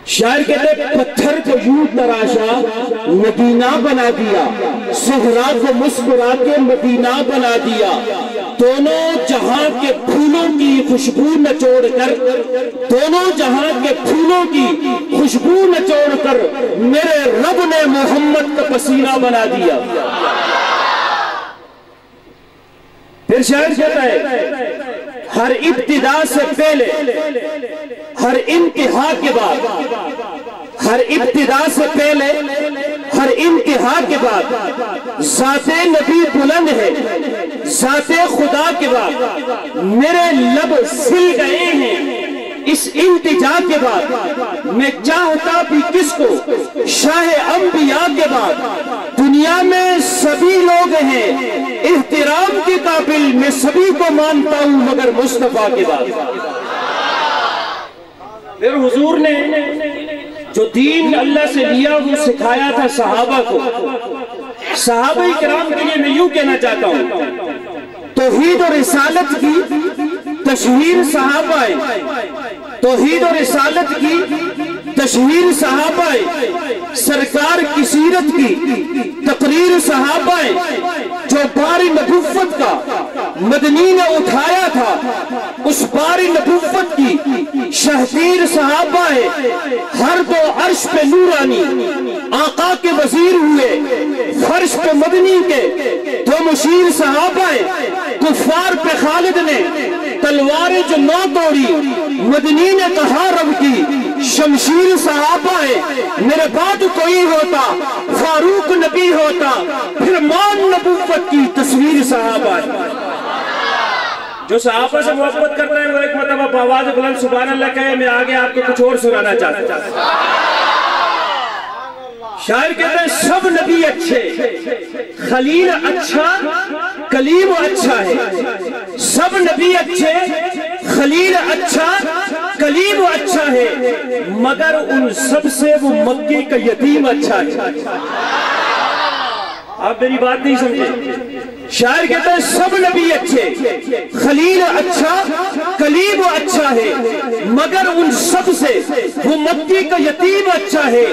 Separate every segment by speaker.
Speaker 1: شاعر کہتے ہیں پتھر کو یوں تراشا مدینہ بنا دیا، صحرا کو مسکرا کے مدینہ بنا دیا، دونوں جہاں کے پھولوں کی خوشبو نچوڑ کر، دونوں جہاں کے پھولوں کی خوشبو نچوڑ کر میرے رب نے محمد کا پسینہ بنا دیا۔ پھر شاعر کہتا ہے ہر ابتدا سے پہلے، ہر انتہا کے بعد، ہر ابتدا سے پہلے، ہر انتہا کے بعد ذات نبی بلند ہے، ذات خدا کے بعد میرے لب سل گئے ہیں۔ اس التجا کے بعد میں چاہتا بھی کس کو، شاہ انبیاء کے بعد دنیا میں سبھی لوگ ہیں احترام کے قابل، میں سبھی کو مانتا ہوں مگر مصطفیٰ کے بعد۔ پھر حضور نے جو دین اللہ سے لیا وہ سکھایا تھا صحابہ کو۔ صحابہ کرام کے لیے میں یوں کہنا چاہتا ہوں، توحید اور رسالت کی تشہیر صحابہ ہے، توحید اور رسالت کی تشہیر صحابہ ہے، سرکار کی سیرت کی تقریر صحابہ ہے، جو بار نبوت کا مدنی نے اٹھایا تھا اس بار نبوت کی شہزیر صحابہ ہے۔ ہر دو عرش پہ نورانی آقا کے وزیر ہوئے، فرش پہ مدنی کے دو مشیر صحابہ ہے۔ کفار پہ خالد نے تلواریں جو نہ توڑی، مدنی نے کہا رب کی شمشیر صحابہ ہے۔ میرے بعد کوئی ہوتا فاروق نبی ہوتا، پھر مان نبوت کی تصویر صحابہ ہے۔ جو صحابہ سے محبت کرتا ہے وہ ایک مرتبہ بآواز بلند سبحان اللہ کہے، میں آگے آپ کو کچھ اور سنانا چاہتا ہوں۔ شاعر کہتا ہے سب نبی اچھے، خلیل اچھا، کلیم اچھا ہے۔ سب نبی اچھے، خلیل اچھا، کلیم اچھا ہے، مگر ان سب سے وہ مکے کا یتیم اچھا ہے۔ آپ میری بات نہیں سمجھے؟ شاعر کہتا ہے سب نبی اچھے، خلیل اچھا، کلیم اچھا ہے، مگر ان سب سے وہ مکی کا یتیم اچھا ہے۔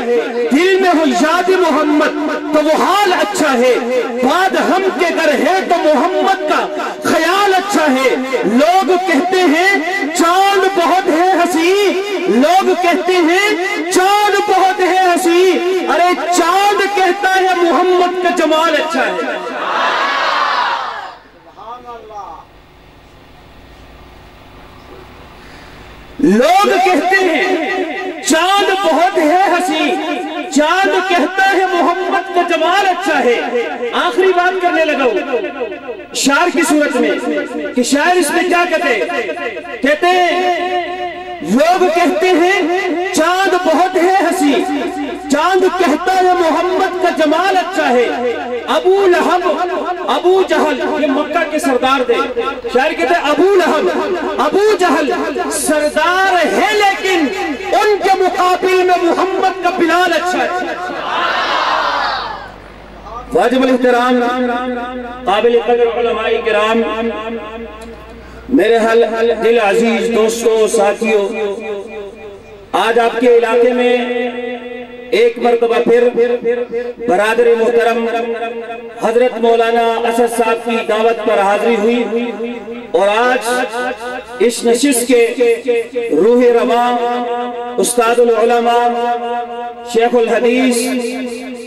Speaker 1: دل میں ہو یاد محمد تو وہ حال اچھا ہے، بعد ہم کے گھر ہے تو محمد کا خیال اچھا ہے۔ لوگ کہتے ہیں چاند بہت ہے ہنسی، لوگ کہتے ہیں چاند بہت ہے ہنسی، ارے چاند کہتا ہے محمد کا جمال اچھا ہے۔ لوگ کہتے ہیں چاند بہت ہے ہنسی، چاند کہتا ہے محمد کا جمال اچھا ہے۔ آخری بات کرنے لگا ہوں شعر کی صورت میں کہ شاعر اس میں کیا کہتے ہیں لوگ کہتے ہیں چاند بہت ہے ہنسی، چاند کہتا ہے محمد کا جمال اچھا ہے۔ ابو لہب، ابو جہل، یہ مکہ کے سردار تھے۔ شاعر کہتے ہیں ابو لہب، ابو جہل سردار ہے لیکن ان کے مقابل میں محمد کا بلال اچھا ہے۔ واجب الاحترام قابل قدر علماء کرام، میرے دل عزیز دوستوں ساتھیوں، آج آپ کے علاقے میں ایک مرتبہ پھر برادر محترم حضرت مولانا اسد صاحب کی دعوت پر حاضری ہوئی، اور آج اس نشست کے روح رواں استاد العلماء شیخ الحدیث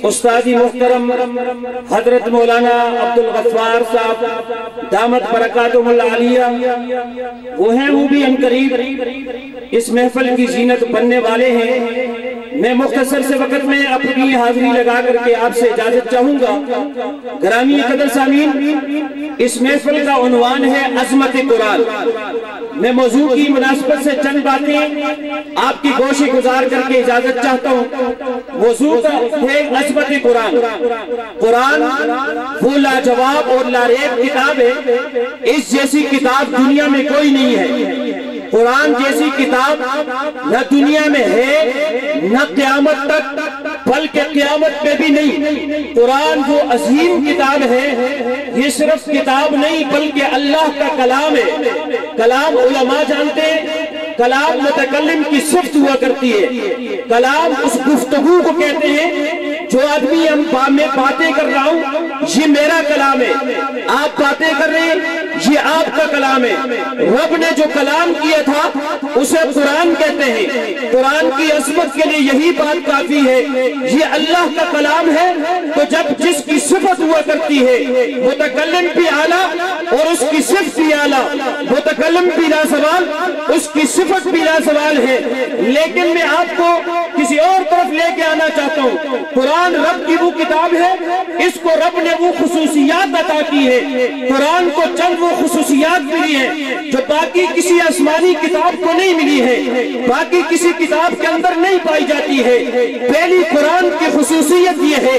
Speaker 1: استادی محترم حضرت مولانا عبدالغفار صاحب دامت برکاتہم العالیہ وہ ہیں، وہ بھی عنقریب اس محفل کی زینت بننے والے ہیں۔ میں مختصر سے وقت میں اپنی حاضری لگا کر کے آپ سے اجازت چاہوں گا۔ گرامی قدر سامعین، اس محفل کا عنوان ہے عظمت قرآن۔ میں موضوع کی مناسبت سے چند باتیں آپ کی گوش گزار کر کے اجازت چاہتا ہوں۔ موضوع کا ہے عظمت قرآن۔ قرآن وہ لاجواب اور لاریب کتاب ہے، اس جیسی کتاب دنیا میں کوئی نہیں ہے۔ قرآن جیسی کتاب نہ دنیا میں ہے نہ قیامت تک، بلکہ قیامت میں بھی نہیں۔ قرآن وہ عظیم کتاب ہے، یہ صرف کتاب نہیں بلکہ اللہ کا کلام ہے۔ کلام علماء جانتے ہیں، کلام متکلم کی صفت ہوا کرتی ہے۔ کلام اس گفتگو کو کہتے ہیں جو آدمی میں باتیں کر رہا ہوں یہ میرا کلام ہے، آپ باتیں کر رہے ہیں یہ آپ کا کلام ہے۔ رب نے جو کلام کیا تھا اسے قرآن کہتے ہیں۔ قرآن کی عظمت کے لیے یہی بات کافی ہے، یہ اللہ کا کلام ہے۔ تو جب جس کی صفت ہوا کرتی ہے متکلم بھی اعلیٰ اور اس کی صفت بھی اعلیٰ، متکلم بھی لا سوال اس کی صفت بھی لا سوال ہے، لیکن میں آپ کو کسی اور طرف لے کے آنا چاہتا ہوں۔ قرآن رب کی وہ کتاب ہے، اس کو رب نے وہ خصوصیات عطا کی ہے، قرآن کو چند وہ خصوصیات ملی ہیں جو باقی کسی آسمانی کتاب کو نہیں ملی ہے، باقی کسی کتاب کے اندر نہیں پائی جاتی ہے۔ پہلی قرآن کی خصوصیت یہ ہے،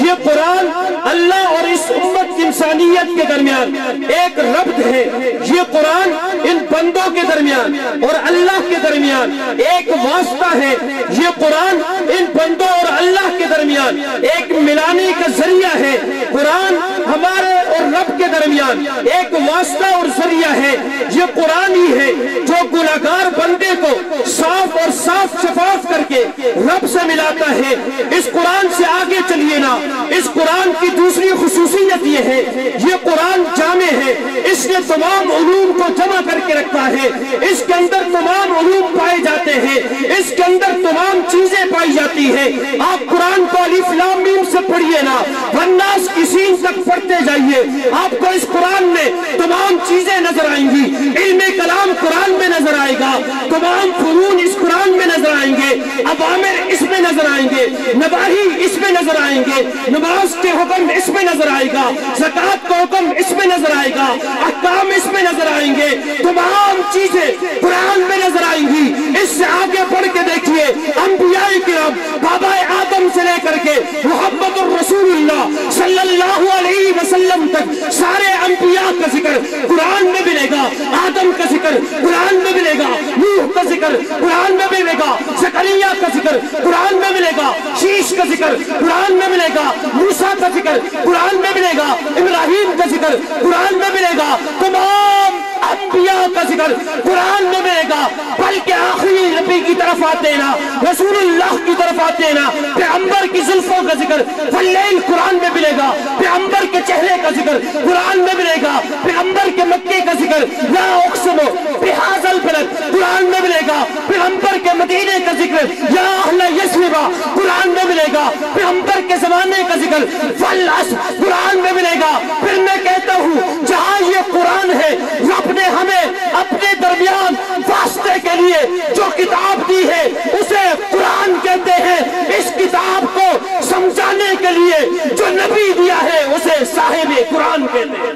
Speaker 1: یہ قرآن اللہ اور اس امت انسانیت کے درمیان ایک ربط ہے، یہ قرآن ان بندوں کے درمیان اور اللہ کے درمیان ایک واسطہ ہے، یہ قرآن ان بندوں اور اللہ کے درمیان ایک ملانے کا ذریعہ ہے۔ قرآن ہمارے اور رب کے درمیان ایک واسطہ اور ذریعہ ہے، یہ قرآن ہی ہے جو گناہگار بندے کو صاف اور صاف شفاف کر کے رب سے ملاتا ہے۔ اس قرآن سے آگے چلیے نا، اس قرآن کی دوسری خصوصیت یہ ہے، یہ قرآن جامع ہے، اس نے تمام علوم کو جمع کر کے رکھا ہے، اس کے اندر تمام علوم پائے جاتے ہیں، اس کے اندر تمام چیزیں پائی جاتی ہیں۔ آپ قرآن کو الف لام میم سے پڑھیے نا، والناس کی سین تک پڑھتے جائیے، آپ کو اس قرآن میں تمام چیزیں نظر آئیں گی، علم کلام قرآن میں نظر آئے گا، تمام فنون اس قرآن میں نظر آئیں گے، اوامر اس میں نظر آئیں گے، نواہی اس میں نظر آئیں گے، نماز کے حکم اس میں نظر آئے گا، زکوٰۃ کا حکم اس میں نظر آئے گا، احکام اس میں نظر آئیں گے، تمام چیزیں قرآن میں نظر آئیں گی۔ اس سے آگے پڑھ کے دیکھیے، انبیاء کرام بابا آدم سے لے کر کے محمد الرسول اللہ صلی اللہ علیہ وسلم تک سارے انبیاء کا ذکر قرآن میں ملے گا، آدم کا ذکر قرآن میں ملے گا، نوح کا ذکر قرآن میں ملے گا، زکریا کا ذکر قرآن میں ملے گا، شیش کا ذکر قرآن میں ملے گا، موسیٰ کا ذکر قرآن میں ملے گا، ابراہیم کا ذکر قرآن میں ملے گا، تمام انبیاء کا ذکر قرآن میں ملے گا۔ بلکہ آخری نبی کی طرف آتے نا، رسول اللہ کی طرف آتے نا، پیغمبر کی زلفوں کا ذکر واللیل قرآن میں ملے گا، پیغمبر کے چہرے کا ذکر قرآن میں ملے گا، پیغمبر کے مکے کا ذکر لا اقسم بہذا البلد قرآن میں ملے گا، پیغمبر کے مدینے کا ذکر یا اہل یثرب قرآن میں ملے گا، پیغمبر کے زمانے کا ذکر والعصر قرآن میں ملے گا۔ پھر میں کہتا ہوں جہاں یہ قرآن ہے، رب نے ہمیں اپنے درمیان واسطے کے لیے جو کتاب دی ہے اسے قرآن کہتے ہیں، اس کتاب کو سمجھانے کے لیے جو نبی دیا ہے اسے صاحب قرآن کہتے ہیں۔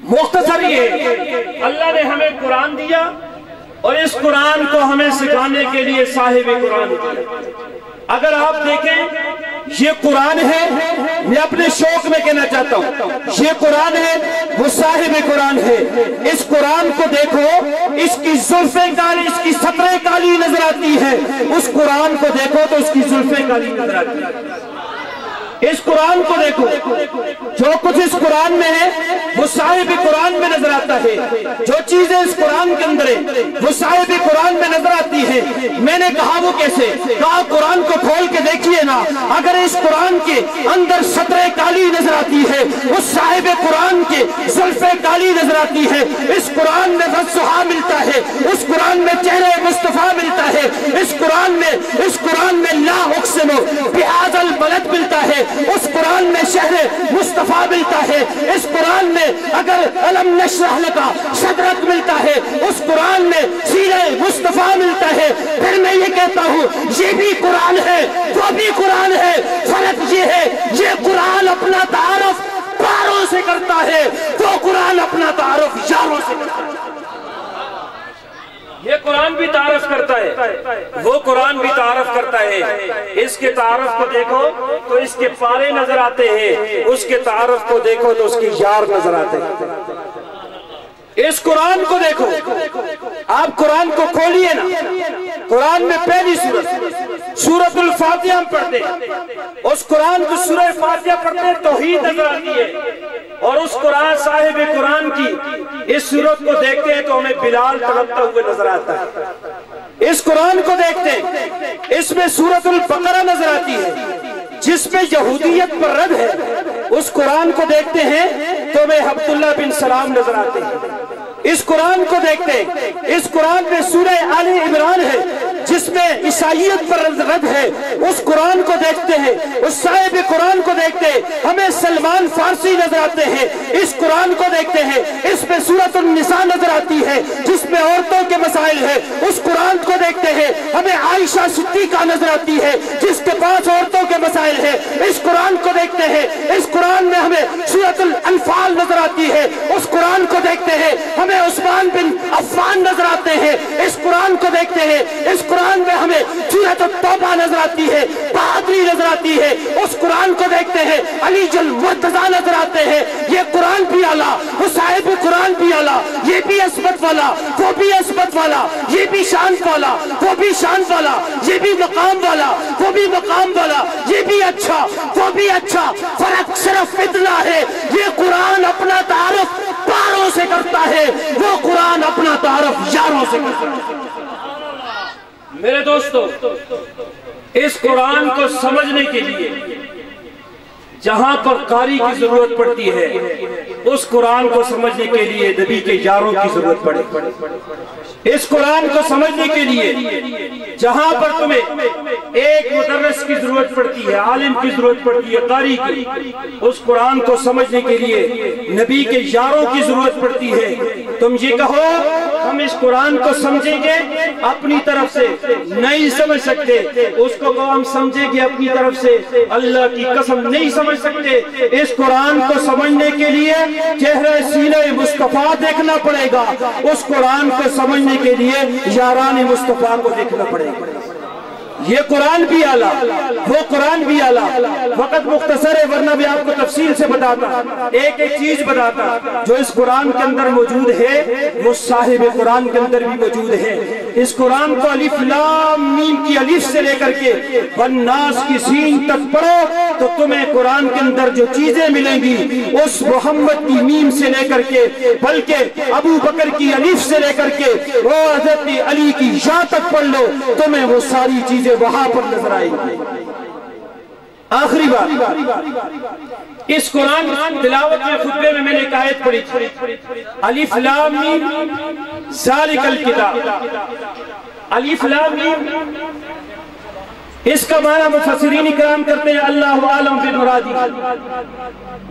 Speaker 1: مختصر یہ اللہ نے ہمیں قرآن دیا اور اس قرآن کو ہمیں سکھانے کے لیے صاحب قرآن دیا۔ اگر آپ دیکھیں یہ قرآن ہے، میں اپنے شوق میں کہنا چاہتا ہوں یہ قرآن ہے، وہ صاحب قرآن ہے۔ اس قرآن کو دیکھو، اس کی زلفیں کالی، اس کی سطریں کالی نظر آتی ہے، اس قرآن کو دیکھو تو اس کی زلفیں کالی نظر آتی ہے۔ اس قرآن کو دیکھو، جو کچھ اس قرآن میں ہے وہ صاحب قرآن میں نظر آتا ہے، جو چیزیں اس قرآن کے اندر ہیں وہ صاحب قرآن میں نظر آتی ہیں۔ میں نے کہا وہ کیسے؟ کہا قرآن کو کھول کے دیکھیے نا، اگر اس قرآن کے اندر سطریں کالی نظر آتی ہے، اس صاحب قرآن کے زلفیں کالی نظر آتی ہے۔ اس قرآن میں وضحا ملتا ہے، اس قرآن میں چہرہ مصطفیٰ ملتا ہے، اس قرآن میں لا اقسم بہذا البلد ملتا ہے، اس قرآن میں شہر مصطفیٰ ملتا ہے، اس قرآن میں اگر علم نشرح لکا صدرک ملتا ہے، اس قرآن میں سیرہ مصطفیٰ ملتا ہے۔ پھر میں یہ کہتا ہوں یہ بھی قرآن ہے، وہ بھی قرآن ہے، فرق یہ ہے یہ قرآن اپنا تعارف پاروں سے کرتا ہے، وہ قرآن اپنا تعارف یاروں سے کرتا ہے۔ یہ قرآن بھی تعارف کرتا ہے، وہ قرآن بھی تعارف کرتا ہے۔ اس کے تعارف کو دیکھو تو اس کے پارے نظر آتے ہیں، اس کے تعارف کو دیکھو تو اس کی یار نظر آتے ہیں۔ اس قرآن کو دیکھو، آپ قرآن کو کھولیے نا، قرآن میں پہلی سورۃ الفاتحہ ہم پڑھتے ہیں، اس قرآن کو سورہ فاتحہ پڑھتے ہیں توحید نظر آتی ہے، اور اس قرآن صاحب قرآن کی اس سورت کو دیکھتے ہیں تو ہمیں بلال تڑپتا ہوئے نظر آتا ہے۔ اس قرآن کو دیکھتے ہیں، اس میں سورۃ البقرہ نظر آتی ہے جس میں یہودیت پر رد ہے۔ اس قرآن کو دیکھتے ہیں تو میں عبداللہ بن سلام نظر آتے ہیں۔ اس قرآن کو دیکھتے ہیں، اس قرآن میں سورہ آل عمران ہے جس میں عیسائیت پر رد ہے۔ اس قرآن کو دیکھتے ہیں، اس صاحب قرآن کو دیکھتے ہیں، ہمیں سلمان فارسی نظر آتے ہیں۔ اس قرآن کو دیکھتے ہیں، اس میں سورۃ النساء نظر آتی ہے جس میں عورتوں کے مسائل ہے۔ اس قرآن کو دیکھتے ہیں، ہمیں عائشہ صدیقہ نظر آتی ہے جس کے پاس عورتوں کے مسائل ہے۔ اس قرآن کو دیکھتے ہیں، اس قرآن میں ہمیں سورۃ الانفال نظر آتی ہے۔ اس قرآن کو دیکھتے ہیں، ہمیں عثمان بن عفان نظر آتے ہیں۔ اس قرآن کو دیکھتے ہیں، اس قرآن میں ہمیں سورۃ التوبہ نظر آتی ہے، بہادری نظر آتی ہے۔ اس قرآن کو دیکھتے ہیں، علی المرتضیٰ نظر آتے ہیں۔ یہ قرآن بھی اعلیٰ، وہ صاحب قرآن بھی اعلیٰ، یہ بھی عصمت والا، وہ بھی عصمت والا، یہ بھی شان والا، وہ بھی شان والا، یہ بھی مقام والا، وہ بھی مقام والا، یہ بھی اچھا، وہ بھی اچھا۔ فرق صرف اتنا ہے، یہ قرآن اپنا تعارف پاروں سے کرتا ہے، وہ قرآن اپنا تعارف یاروں سے کرتا ہے۔ میرے دوستو، اس قرآن کو سمجھنے کے لیے جہاں پر قاری کی ضرورت پڑتی ہے، اس قرآن کو سمجھنے کے لیے نبی کے یاروں کی ضرورت پڑے۔ اس قرآن کو سمجھنے کے لیے جہاں پر تمہیں ایک مدرس کی ضرورت پڑتی ہے، عالم کی ضرورت پڑتی ہے، قاری کی، اس قرآن کو سمجھنے کے لیے نبی کے یاروں کی ضرورت پڑتی ہے۔ تم یہ کہو ہم اس قرآن کو سمجھیں گے اپنی طرف سے، نہیں سمجھ سکتے۔ اس کو ہم سمجھیں گے اپنی طرف سے، اللہ کی قسم نہیں سمجھ سکتے۔ اس قرآن کو سمجھنے کے لیے چہرہ سینہ مصطفیٰ دیکھنا پڑے گا، اس قرآن کو سمجھنے کے لیے یاران مصطفیٰ کو دیکھنا پڑے گا۔ یہ قرآن بھی اعلیٰ، وہ قرآن بھی اعلیٰ۔ وقت مختصر ہے ورنہ بھی آپ کو تفصیل سے بتاتا، ایک ایک چیز بتاتا جو اس قرآن کے اندر موجود ہے، وہ صاحب قرآن کے اندر بھی موجود ہے۔ اس قرآن کو الف لام میم کی الف سے لے کر کے والناس کی سین تک پڑھو تو تمہیں قرآن کے اندر جو چیزیں ملیں گی اس محمد کی میم سے لے کر کے، بلکہ ابو بکر کی الف سے لے کر کے وہ حضرت علی کی یا تک پڑھ لو، تمہیں وہ ساری چیزیں وہاں پر نظر آئیں گی۔ آخری بات، اس قرآن تلاوت کے خطبے میں نے ایک آیت پڑھی تھی، الف لام میم ذالک الکتاب۔ الف لام میم اس کا معنی مفسرین کرام کرتے ہیں اللہ عالم بالمرادی،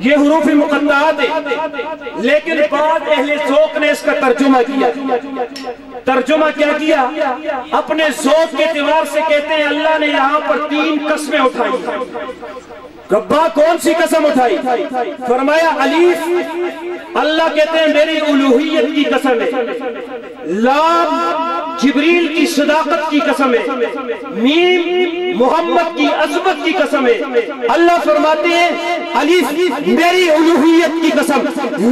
Speaker 1: یہ حروف مقطعات ہیں، لیکن بعض اہل ذوق نے اس کا ترجمہ کیا۔ ترجمہ کیا کیا؟ اپنے ذوق کے اعتبار سے کہتے ہیں اللہ نے یہاں پر 3 قسمیں اٹھائی۔ ربا کون سی قسم اٹھائی؟ فرمایا الف، اللہ کہتے ہیں میری الوہیت کی قسم ہے، لام جبریل کی صداقت کی قسم ہے، میم محمد کی عظمت کی قسم ہے۔ اللہ فرماتے ہیں الف میری الوہیت کی قسم،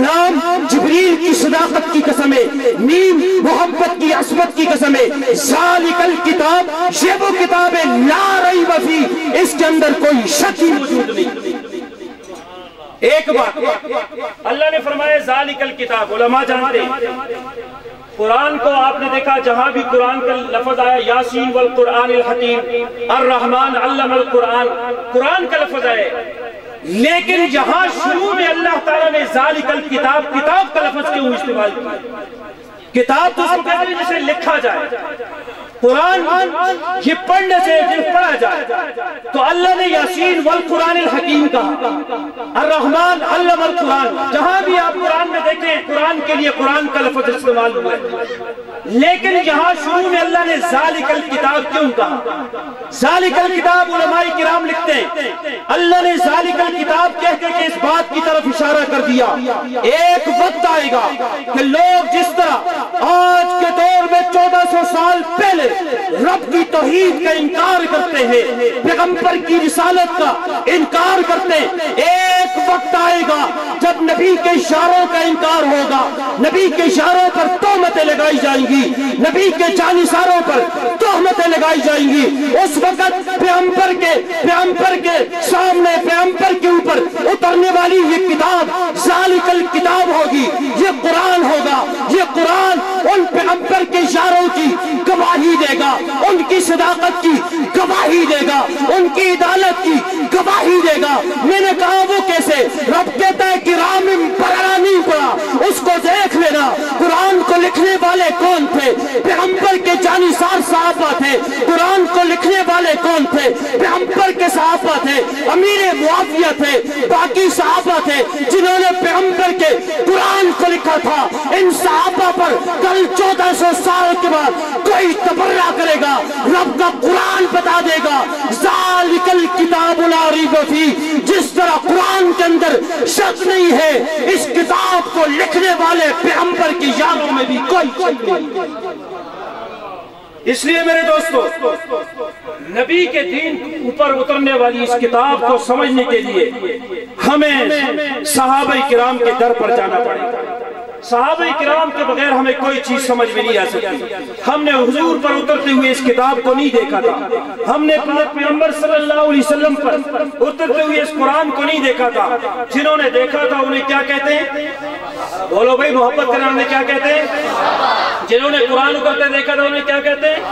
Speaker 1: لام جبریل کی صداقت کی قسم ہے، میم محمد کی عظمت کی قسم ہے۔ ذالک الکتاب، یہ وہ کتاب ہے لا ریب فیہ، اس کے اندر کوئی شک ہی موجود نہیں۔ ایک بات اللہ نے فرمایا ذالک الکتاب، علماء جانتے ہیں قرآن کو آپ نے دیکھا جہاں بھی قرآن کا لفظ آیا یاسین والقرآن الحکیم، الرحمن علم القرآن، قرآن کا لفظ آیا، لیکن یہاں شروع میں اللہ تعالیٰ نے ذالک الکتاب، کتاب کا لفظ کیوں استعمال کیا؟ کتاب تو سب کہتے ہیں جسے لکھا جائے، قرآن یہ پڑھنے سے جب پڑھا جائے تو اللہ نے یاسین والقرآن الحکیم کہا، الرحمن علم القرآن۔ جہاں بھی آپ قرآن میں دیکھیں قرآن کے لیے قرآن کا لفظ استعمال ہوا ہے، لیکن یہاں شروع میں اللہ نے ذالک الکتاب کیوں کہا؟ ذالک الکتاب علماء کرام لکھتے ہیں اللہ نے ذالک الکتاب کہہ کے اس بات کی طرف اشارہ کر دیا ایک وقت آئے گا کہ لوگ جس طرح آج کے دور میں 1400 سال پہلے رب کی توحید کا انکار کرتے ہیں، پیغمبر کی رسالت کا انکار کرتے ہیں، ایک وقت آئے گا جب نبی کے اشاروں کا انکار ہوگا، نبی کے اشاروں پر تہمتیں لگائی جائیں گی، نبی کے جانثاروں پر تہمتیں لگائی جائیں گی۔ اس وقت پیغمبر کے سامنے، پیغمبر کے اوپر اترنے والی یہ کتاب ذالک الکتاب ہوگی، یہ قرآن ہوگا، یہ قرآن ان پیغمبر کے اشاروں کی گواہی دے گا صداقت کی گواہی دے گا، ان کی عدالت کی گواہی دے گا۔ میں نے کہا وہ کیسے؟ رب کہتا ہے کرام بررہ نہیں پڑا، اس کو دیکھ لینا۔ قرآن کو لکھنے والے کون تھے؟ پیغمبر کے جانثار صحابہ تھے۔ قرآن کو لکھنے والے کون تھے؟ پیغمبر کے صحابہ تھے، امیر معاویہ تھے، باقی صحابہ تھے جنہوں نے پیغمبر کے قرآن کو لکھا تھا۔ ان صحابہ پر کل 1400 سال کے بعد کوئی تبرہ کرے گا، رب کا قرآن بتا دے گا ذالک الکتاب لا ریب فیہ، جس طرح قرآن کے اندر شک نہیں ہے، اس کتاب کو لکھنے والے پیغمبر کی یادوں میں بھی کوئی شک نہیں۔ اس لیے میرے دوستو، نبی کے دین اوپر اترنے والی اس کتاب کو سمجھنے کے لیے ہمیں صحابہ کرام کے در پر جانا پڑے گا۔ صحابہ کرام کے بغیر ہمیں کوئی چیز سمجھ میں نہیں آ سکتی۔ ہم نے حضور پر اترتے ہوئے اس کتاب کو نہیں دیکھا تھا، ہم نے پیغمبر صلی اللہ علیہ وسلم پر اترتے ہوئے اس قرآن کو نہیں دیکھا تھا۔ جنہوں نے دیکھا تھا انہیں کیا کہتے ہیں؟ بولو بھائی، محبت کرنا انہیں کیا کہتے ہیں؟ جنہوں نے قرآن اترتے دیکھا تھا انہیں کیا کہتے ہیں؟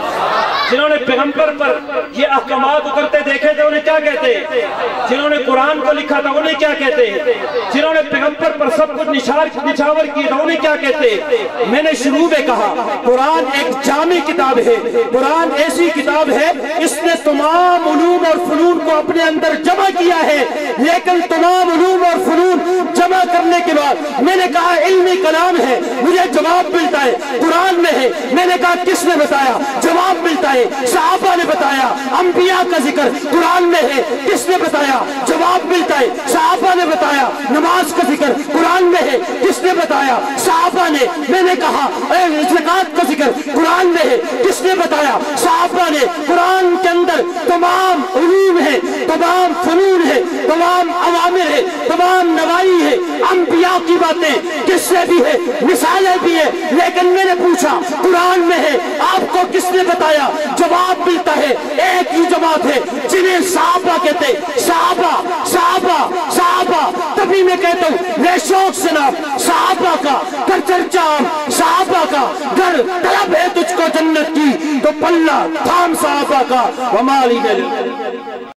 Speaker 1: جنہوں نے پیغمبر پر یہ احکامات اترتے دیکھے تھے انہیں کیا کہتے ہیں؟ جنہوں نے قرآن کو لکھا تھا انہیں کیا کہتے ہیں؟ جنہوں نے پیغمبر پر سب کچھ نچھاور کیا تھا انہیں کیا کہتے ہیں؟ میں نے شروع میں کہا قرآن ایک جامع کتاب ہے، قرآن ایسی کتاب ہے اس نے تمام علوم اور فنون کو اپنے اندر جمع کیا ہے، لیکن تمام علوم اور فنون جمع کرنے کے بعد میں نے کہا علمی کلام ہے، مجھے جواب ملتا ہے قرآن میں ہے۔ میں نے کہا کس نے بتایا؟ جواب ملتا ہے صحابہ نے بتایا۔ انبیاء کا ذکر قرآن میں ہے، کس نے بتایا؟ جواب ملتا ہے صحابہ نے بتایا۔ نماز کا ذکر قرآن میں ہے، کس نے بتایا؟ صحابہ نے۔ میں نے کہا زکوٰۃ کا ذکر قرآن میں ہے، کس نے بتایا؟ صحابہ نے۔ قرآن کے اندر تمام علوم ہے، تمام فنون ہے، تمام اوامر ہے، تمام نواہی ہے، انبیاء کی باتیں کس سے بھی ہے، مثالیں بھی ہے، لیکن میں نے پوچھا قرآن میں ہے، آپ کو کس نے بتایا؟ جواب ملتا ہے ایک ہی جماعت ہے جنہیں صحابہ کہتے۔ صحابہ صحابہ صحابہ، تبھی میں کہتا ہوں میں شوق سے نام صحابہ کا کر چرچا، صحابہ کا گر طلب ہے تجھ کو جنت کی تو پلہ تھام صحابہ کا ومالی